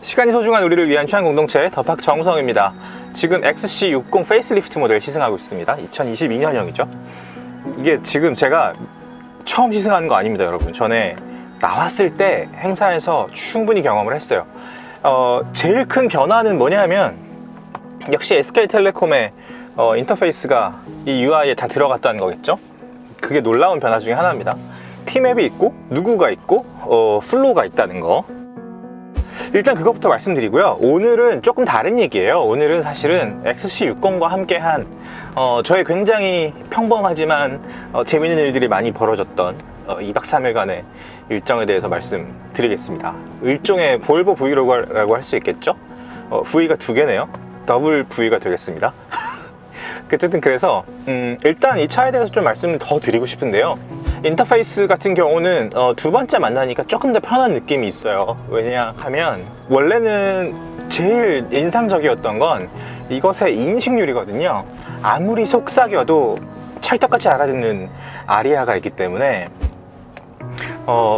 시간이 소중한 우리를 위한 취향 공동체 더팍 정우성입니다. 지금 XC60 페이스리프트 모델 시승하고 있습니다. 2022년형이죠. 이게 지금 제가 처음 시승하는 거 아닙니다, 여러분. 전에 나왔을 때 행사에서 충분히 경험을 했어요. 제일 큰 변화는 뭐냐면 역시 SK텔레콤의 인터페이스가 이 UI에 다 들어갔다는 거겠죠. 그게 놀라운 변화 중에 하나입니다. T맵이 있고 누구가 있고 플로우가 있다는 거. 일단 그것부터 말씀드리고요. 오늘은 조금 다른 얘기예요. 오늘은 사실은 XC60과 함께한 저의 굉장히 평범하지만 재밌는 일들이 많이 벌어졌던 2박 3일간의 일정에 대해서 말씀드리겠습니다. 일종의 볼보 브이로그라고 할 수 있겠죠. V가 두 개네요. 더블 V가 되겠습니다. 어쨌든 그래서 일단 이 차에 대해서 좀 말씀을 더 드리고 싶은데요. 인터페이스 같은 경우는 두 번째 만나니까 조금 더 편한 느낌이 있어요. 왜냐하면 원래는 제일 인상적이었던 건 이것의 인식률이거든요. 아무리 속삭여도 찰떡같이 알아듣는 아리아가 있기 때문에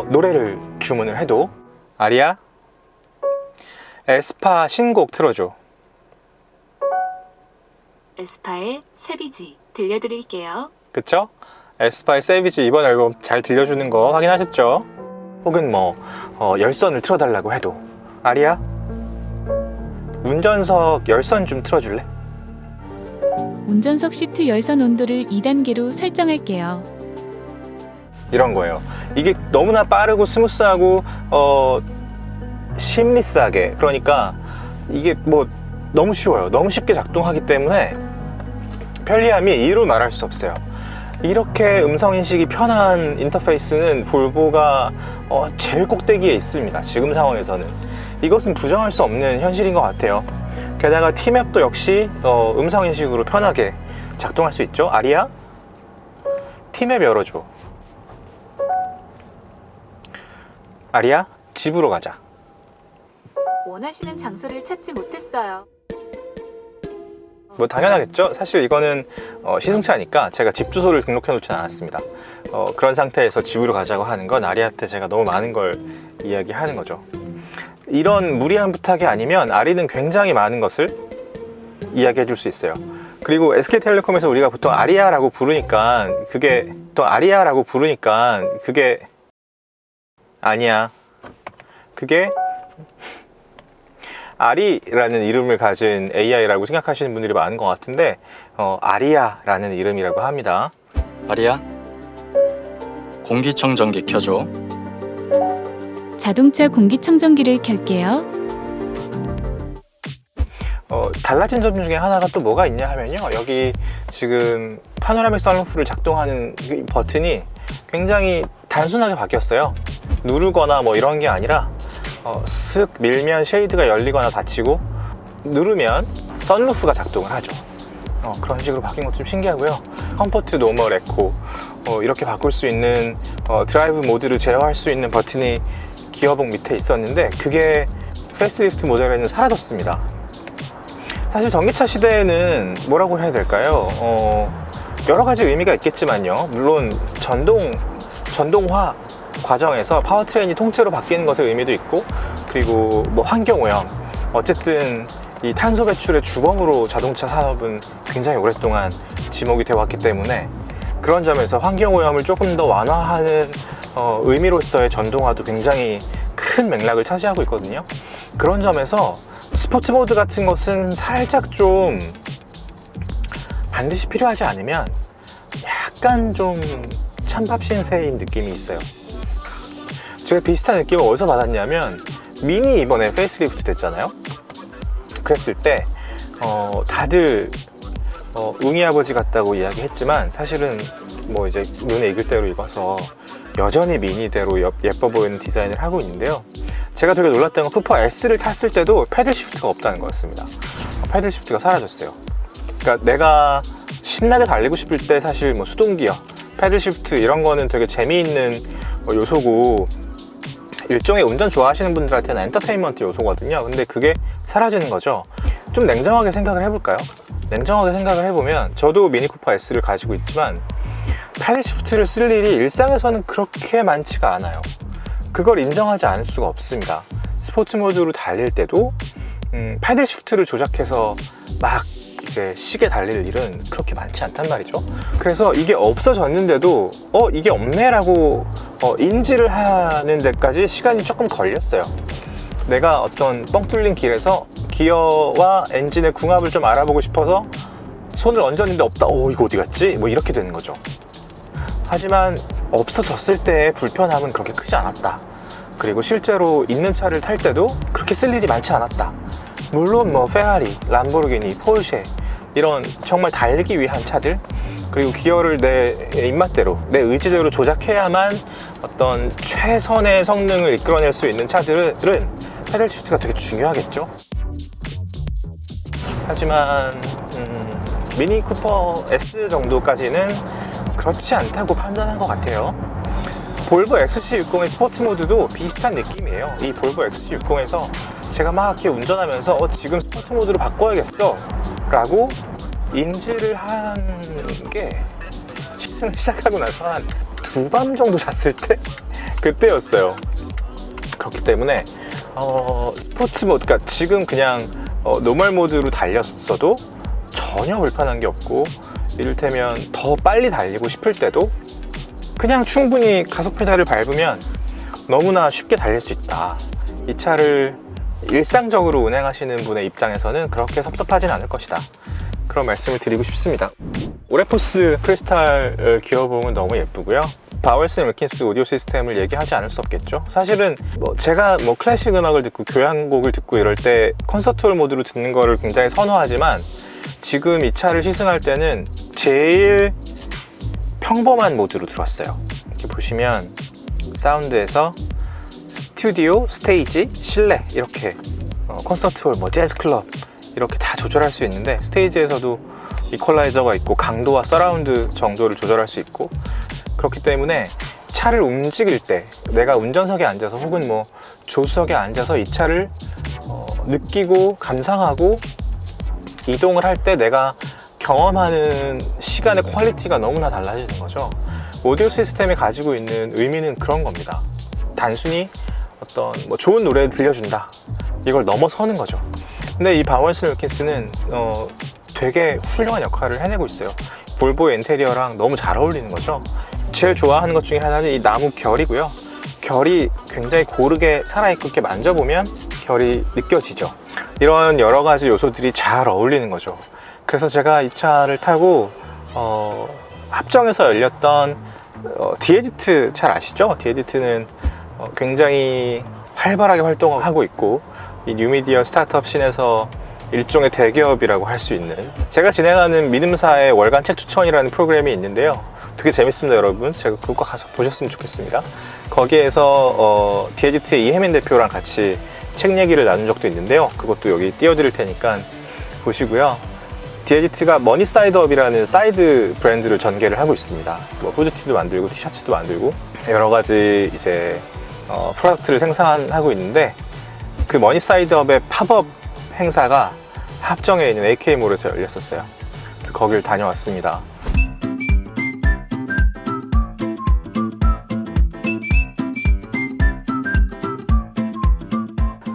노래를 주문을 해도 아리아 에스파 신곡 틀어줘. 에스파의 세비지 들려드릴게요. 그쵸? 에스파의 세비지 이번 앨범 잘 들려주는 거 확인하셨죠? 혹은 열선을 틀어달라고 해도 아리야? 운전석 열선 좀 틀어줄래? 운전석 시트 열선 온도를 2단계로 설정할게요. 이런 거예요. 이게 너무나 빠르고 스무스하고 심리스하게, 그러니까 이게 너무 쉬워요. 너무 쉽게 작동하기 때문에 편리함이 이루 말할 수 없어요. 이렇게 음성인식이 편한 인터페이스는 볼보가 제일 꼭대기에 있습니다. 지금 상황에서는 이것은 부정할 수 없는 현실인 것 같아요. 게다가 T맵도 역시 음성인식으로 편하게 작동할 수 있죠. 아리야? T맵 열어줘. 아리야? 집으로 가자. 원하시는 장소를 찾지 못했어요. 당연하겠죠. 사실 이거는 시승차니까 제가 집 주소를 등록해 놓진 않았습니다. 그런 상태에서 집으로 가자고 하는 건 아리한테 제가 너무 많은 걸 이야기하는 거죠. 이런 무리한 부탁이 아니면 아리는 굉장히 많은 것을 이야기해 줄 수 있어요. 그리고 SK텔레콤에서 우리가 보통 아리아라고 부르니까 그게 아니야. 그게 아리라는 이름을 가진 AI라고 생각하시는 분들이 많은 것 같은데 아리아라는 이름이라고 합니다. 아리야, 공기청정기 켜줘. 자동차 공기청정기를 켤게요. 달라진 점 중에 하나가 또 뭐가 있냐 하면요, 여기 지금 파노라믹 선루프를 작동하는 이 버튼이 굉장히 단순하게 바뀌었어요. 누르거나 이런 게 아니라 슥 밀면 쉐이드가 열리거나 닫히고 누르면 선루프가 작동을 하죠. 그런 식으로 바뀐 것도 좀 신기하고요. 컴포트, 노멀, 에코 이렇게 바꿀 수 있는 드라이브 모드를 제어할 수 있는 버튼이 기어봉 밑에 있었는데 그게 페이스리프트 모델에는 사라졌습니다. 사실 전기차 시대에는 뭐라고 해야 될까요? 여러 가지 의미가 있겠지만요. 물론 전동화 과정에서 파워트레인이 통째로 바뀌는 것의 의미도 있고, 그리고 환경오염, 어쨌든 이 탄소 배출의 주범으로 자동차 산업은 굉장히 오랫동안 지목이 되어 왔기 때문에 그런 점에서 환경오염을 조금 더 완화하는 의미로서의 전동화도 굉장히 큰 맥락을 차지하고 있거든요. 그런 점에서 스포츠 모드 같은 것은 살짝 좀 반드시 필요하지 않으면 약간 좀 찬밥 신세인 느낌이 있어요. 제가 비슷한 느낌을 어디서 받았냐면 미니 이번에 페이스리프트 됐잖아요. 그랬을 때 다들 웅이 아버지 같다고 이야기했지만 사실은 이제 눈에 익을 대로 익어서 여전히 미니대로 예뻐 보이는 디자인을 하고 있는데요. 제가 되게 놀랐던 건 쿠퍼 S를 탔을 때도 패들 시프트가 없다는 거였습니다. 패들 시프트가 사라졌어요. 그러니까 내가 신나게 달리고 싶을 때 사실 수동기어, 패들 시프트 이런 거는 되게 재미있는 요소고 일종의 운전 좋아하시는 분들한테는 엔터테인먼트 요소거든요. 근데 그게 사라지는 거죠. 좀 냉정하게 생각을 해볼까요? 냉정하게 생각을 해보면 저도 미니 쿠퍼 S를 가지고 있지만 패들 시프트를 쓸 일이 일상에서는 그렇게 많지가 않아요. 그걸 인정하지 않을 수가 없습니다. 스포츠 모드로 달릴 때도 패들 시프트를 조작해서 막 이제 시계 달릴 일은 그렇게 많지 않단 말이죠. 그래서 이게 없어졌는데도 이게 없네 라고 인지를 하는 데까지 시간이 조금 걸렸어요. 내가 어떤 뻥 뚫린 길에서 기어와 엔진의 궁합을 좀 알아보고 싶어서 손을 얹었는데 없다. 이거 어디 갔지? 뭐 이렇게 되는 거죠. 하지만 없어졌을 때의 불편함은 그렇게 크지 않았다. 그리고 실제로 있는 차를 탈 때도 그렇게 쓸 일이 많지 않았다. 물론 뭐 페라리, 람보르기니, 포르쉐 이런 정말 달리기 위한 차들, 그리고 기어를 내 입맛대로, 내 의지대로 조작해야만 어떤 최선의 성능을 이끌어낼 수 있는 차들은 패들 시프트가 되게 중요하겠죠. 하지만 미니 쿠퍼 S 정도까지는 그렇지 않다고 판단한 것 같아요. 볼보 XC60의 스포츠 모드도 비슷한 느낌이에요. 이 볼보 XC60에서 제가 막 이렇게 운전하면서 지금 스포츠 모드로 바꿔야겠어 라고 인지를 한 게 시승을 시작하고 나서 한 2밤 정도 잤을 때 그때였어요. 그렇기 때문에 스포츠 모드, 그러니까 지금 그냥 노멀 모드로 달렸어도 전혀 불편한 게 없고, 이를테면 더 빨리 달리고 싶을 때도 그냥 충분히 가속 페달을 밟으면 너무나 쉽게 달릴 수 있다. 이 차를 일상적으로 운행하시는 분의 입장에서는 그렇게 섭섭하진 않을 것이다. 그런 말씀을 드리고 싶습니다. 오레포스 크리스탈 기어봉은 너무 예쁘고요. 바웰슨 윌킨스 오디오 시스템을 얘기하지 않을 수 없겠죠. 사실은 제가 클래식 음악을 듣고 교향곡을 듣고 이럴 때 콘서트홀 모드로 듣는 거를 굉장히 선호하지만, 지금 이 차를 시승할 때는 제일 평범한 모드로 들었어요. 이렇게 보시면 사운드에서 스튜디오, 스테이지, 실내 이렇게 콘서트홀, 재즈 클럽 이렇게 다 조절할 수 있는데, 스테이지에서도 이퀄라이저가 있고 강도와 서라운드 정도를 조절할 수 있고, 그렇기 때문에 차를 움직일 때 내가 운전석에 앉아서 혹은 조수석에 앉아서 이 차를 느끼고 감상하고 이동을 할 때 내가 경험하는 시간의 퀄리티가 너무나 달라지는 거죠. 오디오 시스템이 가지고 있는 의미는 그런 겁니다. 단순히 어떤 좋은 노래를 들려준다, 이걸 넘어서는 거죠. 근데 이 바웰슨 윌킨스는 되게 훌륭한 역할을 해내고 있어요. 볼보의 인테리어랑 너무 잘 어울리는 거죠. 제일 좋아하는 것 중에 하나는 이 나무 결이고요. 결이 굉장히 고르게 살아있고 이렇게 만져보면 결이 느껴지죠. 이런 여러 가지 요소들이 잘 어울리는 거죠. 그래서 제가 이 차를 타고 합정에서 열렸던 디에디트 잘 아시죠? 디에디트는 굉장히 활발하게 활동하고 있고, 이 뉴미디어 스타트업 씬에서 일종의 대기업이라고 할 수 있는, 제가 진행하는 믿음사의 월간 책 추천이라는 프로그램이 있는데요. 되게 재밌습니다, 여러분. 제가 그거 가서 보셨으면 좋겠습니다. 거기에서 디에디트의 이혜민 대표랑 같이 책 얘기를 나눈 적도 있는데요. 그것도 여기 띄워드릴 테니까 보시고요. 디에디트가 머니사이드업이라는 사이드 브랜드를 전개를 하고 있습니다. 후드티도 만들고 티셔츠도 만들고 여러 가지 이제 프로덕트를 생산하고 있는데, 그 머니사이드업의 팝업 행사가 합정에 있는 AK몰에서 열렸었어요. 그래서 거길 다녀왔습니다.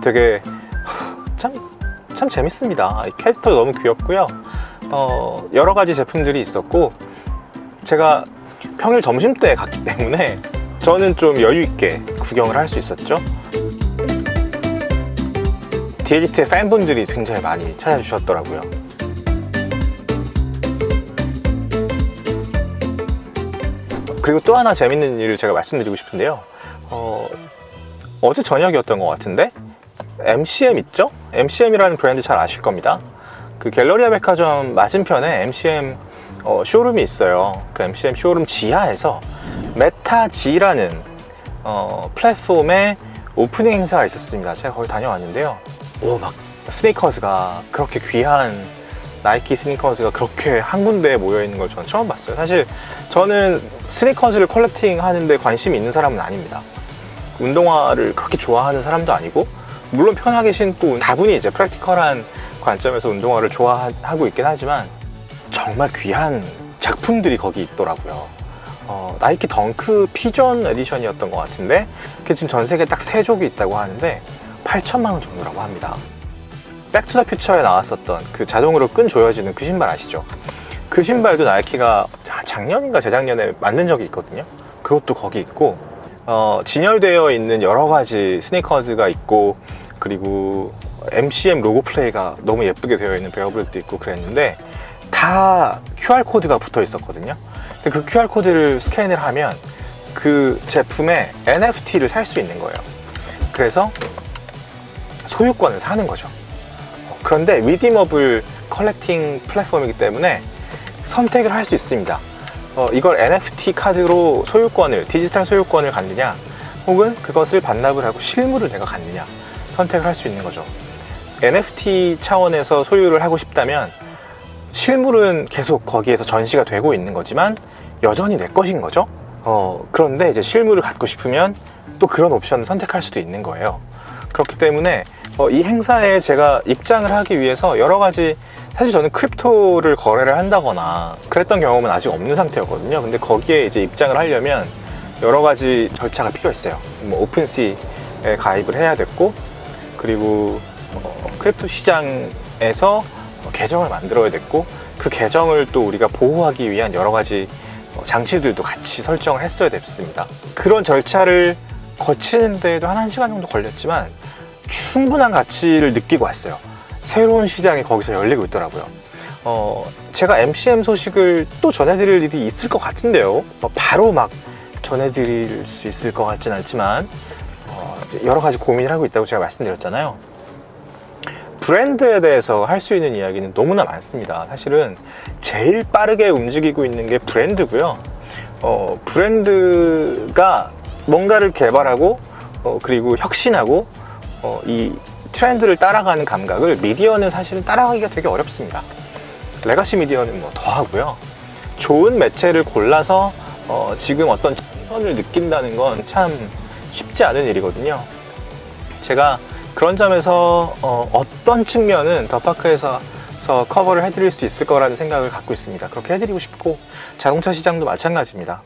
되게 참 재밌습니다. 이 캐릭터 너무 귀엽고요. 여러 가지 제품들이 있었고, 제가 평일 점심때 갔기 때문에 저는 좀 여유 있게 구경을 할 수 있었죠. 디에디트의 팬분들이 굉장히 많이 찾아주셨더라고요. 그리고 또 하나 재밌는 일을 제가 말씀드리고 싶은데요. 어제 저녁이었던 것 같은데 MCM 있죠? MCM이라는 브랜드 잘 아실 겁니다. 그 갤러리아 백화점 맞은편에 MCM 쇼룸이 있어요. 그 MCM 쇼룸 지하에서 메타지라는 플랫폼의 오프닝 행사가 있었습니다. 제가 거기 다녀왔는데요. 막 스니커즈가 그렇게 귀한 나이키 스니커즈가 그렇게 한 군데에 모여 있는 걸 저는 처음 봤어요. 사실 저는 스니커즈를 컬렉팅 하는데 관심이 있는 사람은 아닙니다. 운동화를 그렇게 좋아하는 사람도 아니고, 물론 편하게 신고 다분히 이제 프랙티컬한 관점에서 운동화를 좋아하고 있긴 하지만 정말 귀한 작품들이 거기 있더라고요. 나이키 덩크 피전 에디션이었던 것 같은데, 그게 지금 전 세계에 딱 3족이 있다고 하는데 8천만 원 정도라고 합니다. 백투더 퓨처에 나왔었던 그 자동으로 끈 조여지는 그 신발 아시죠? 그 신발도 나이키가 작년인가 재작년에 만든 적이 있거든요. 그것도 거기 있고, 진열되어 있는 여러 가지 스니커즈가 있고, 그리고 MCM 로고 플레이가 너무 예쁘게 되어 있는 베어블도 있고 그랬는데, 다 QR코드가 붙어 있었거든요. 근데 그 QR코드를 스캔을 하면 그 제품의 NFT를 살 수 있는 거예요. 그래서 소유권을 사는 거죠. 그런데 리디머블 컬렉팅 플랫폼이기 때문에 선택을 할 수 있습니다. 이걸 NFT 카드로 소유권을, 디지털 소유권을 갖느냐, 혹은 그것을 반납을 하고 실물을 내가 갖느냐 선택을 할 수 있는 거죠. NFT 차원에서 소유를 하고 싶다면 실물은 계속 거기에서 전시가 되고 있는 거지만 여전히 내 것인 거죠. 그런데 이제 실물을 갖고 싶으면 또 그런 옵션을 선택할 수도 있는 거예요. 그렇기 때문에 이 행사에 제가 입장을 하기 위해서 여러 가지, 사실 저는 크립토를 거래를 한다거나 그랬던 경험은 아직 없는 상태였거든요. 근데 거기에 이제 입장을 하려면 여러 가지 절차가 필요했어요. 뭐 오픈시에 가입을 해야 됐고, 그리고 크립토 시장에서 계정을 만들어야 됐고, 그 계정을 또 우리가 보호하기 위한 여러 가지 장치들도 같이 설정을 했어야 됐습니다. 그런 절차를 거치는 데에도 한 1시간 정도 걸렸지만 충분한 가치를 느끼고 왔어요. 새로운 시장이 거기서 열리고 있더라고요. 제가 MCM 소식을 또 전해드릴 일이 있을 것 같은데요. 바로 막 전해드릴 수 있을 것 같진 않지만 여러 가지 고민을 하고 있다고 제가 말씀드렸잖아요. 브랜드에 대해서 할 수 있는 이야기는 너무나 많습니다. 사실은 제일 빠르게 움직이고 있는 게 브랜드고요. 브랜드가 뭔가를 개발하고 그리고 혁신하고 이 트렌드를 따라가는 감각을 미디어는 사실은 따라가기가 되게 어렵습니다. 레가시 미디어는 뭐 더 하고요. 좋은 매체를 골라서 지금 어떤 정선을 느낀다는 건 참 쉽지 않은 일이거든요. 제가 그런 점에서 어떤 측면은 더파크에서 커버를 해드릴 수 있을 거라는 생각을 갖고 있습니다. 그렇게 해드리고 싶고, 자동차 시장도 마찬가지입니다.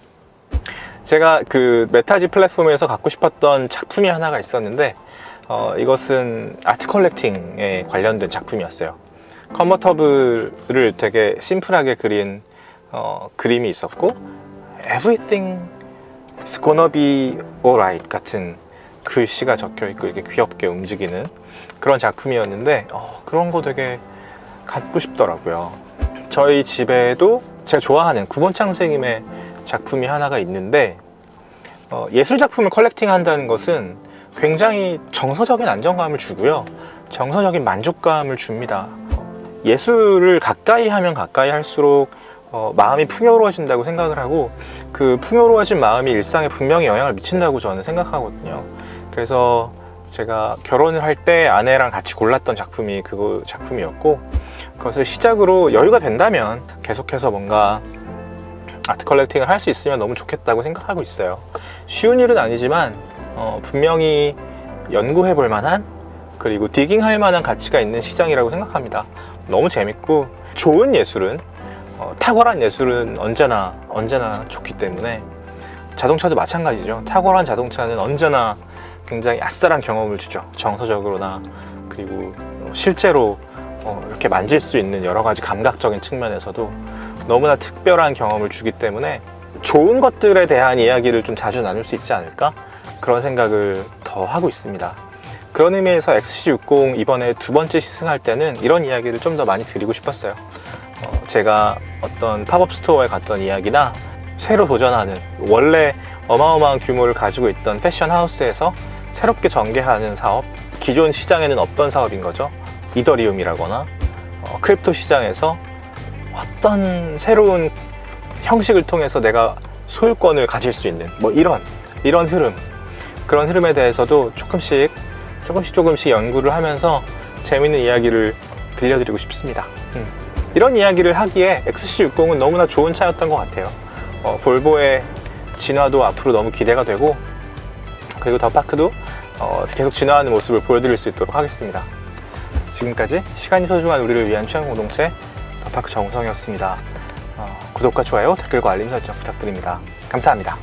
제가 그 메타지 플랫폼에서 갖고 싶었던 작품이 하나가 있었는데, 이것은 아트 컬렉팅에 관련된 작품이었어요. 컨버터블을 되게 심플하게 그린 그림이 있었고, Everything is gonna be alright 같은 글씨가 적혀있고 이렇게 귀엽게 움직이는 그런 작품이었는데, 그런 거 되게 갖고 싶더라고요. 저희 집에도 제가 좋아하는 구본창 선생님의 작품이 하나가 있는데, 예술 작품을 컬렉팅 한다는 것은 굉장히 정서적인 안정감을 주고요, 정서적인 만족감을 줍니다. 예술을 가까이 하면 가까이 할수록 마음이 풍요로워진다고 생각을 하고, 그 풍요로워진 마음이 일상에 분명히 영향을 미친다고 저는 생각하거든요. 그래서 제가 결혼을 할 때 아내랑 같이 골랐던 작품이 그 작품이었고, 그것을 시작으로 여유가 된다면 계속해서 뭔가 아트 컬렉팅을 할 수 있으면 너무 좋겠다고 생각하고 있어요. 쉬운 일은 아니지만 분명히 연구해 볼 만한, 그리고 디깅할 만한 가치가 있는 시장이라고 생각합니다. 너무 재밌고, 좋은 예술은 탁월한 예술은 언제나 좋기 때문에, 자동차도 마찬가지죠. 탁월한 자동차는 언제나 굉장히 아싸한 경험을 주죠. 정서적으로나 그리고 실제로 이렇게 만질 수 있는 여러 가지 감각적인 측면에서도 너무나 특별한 경험을 주기 때문에 좋은 것들에 대한 이야기를 좀 자주 나눌 수 있지 않을까? 그런 생각을 더 하고 있습니다. 그런 의미에서 XC60 이번에 두 번째 시승할 때는 이런 이야기를 좀 더 많이 드리고 싶었어요. 제가 어떤 팝업 스토어에 갔던 이야기나 새로 도전하는, 원래 어마어마한 규모를 가지고 있던 패션 하우스에서 새롭게 전개하는 사업, 기존 시장에는 없던 사업인 거죠. 이더리움이라거나 크립토 시장에서 어떤 새로운 형식을 통해서 내가 소유권을 가질 수 있는 뭐 이런 흐름, 그런 흐름에 대해서도 조금씩 연구를 하면서 재밌는 이야기를 들려드리고 싶습니다. 이런 이야기를 하기에 XC60은 너무나 좋은 차였던 것 같아요. 볼보의 진화도 앞으로 너무 기대가 되고, 그리고 더파크도 계속 진화하는 모습을 보여드릴 수 있도록 하겠습니다. 지금까지 시간이 소중한 우리를 위한 취향 공동체 더파크 정우성이었습니다. 구독과 좋아요, 댓글과 알림 설정 부탁드립니다. 감사합니다.